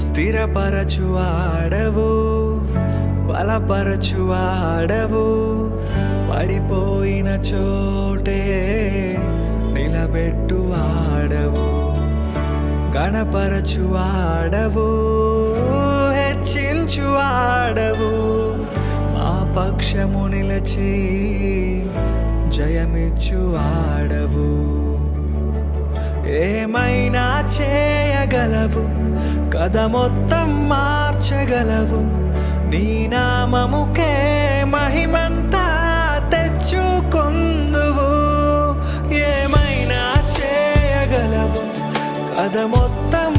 స్థిరపరచువాడవు, బలపరచువాడవు, పడిపోయిన చోటే నిలబెట్టువాడవు, గణపరచువాడవు, హెచ్చించువాడవు, మా పక్షము నిలచి జయమిచ్చువాడవు. ఏమైనా చేయగలవు, కథ మొత్తం మార్చగలవు, నీ నామముకే మహిమంతా తెచ్చుకొందువు. ఏమైనా చేయగలవు, కథ మొత్తం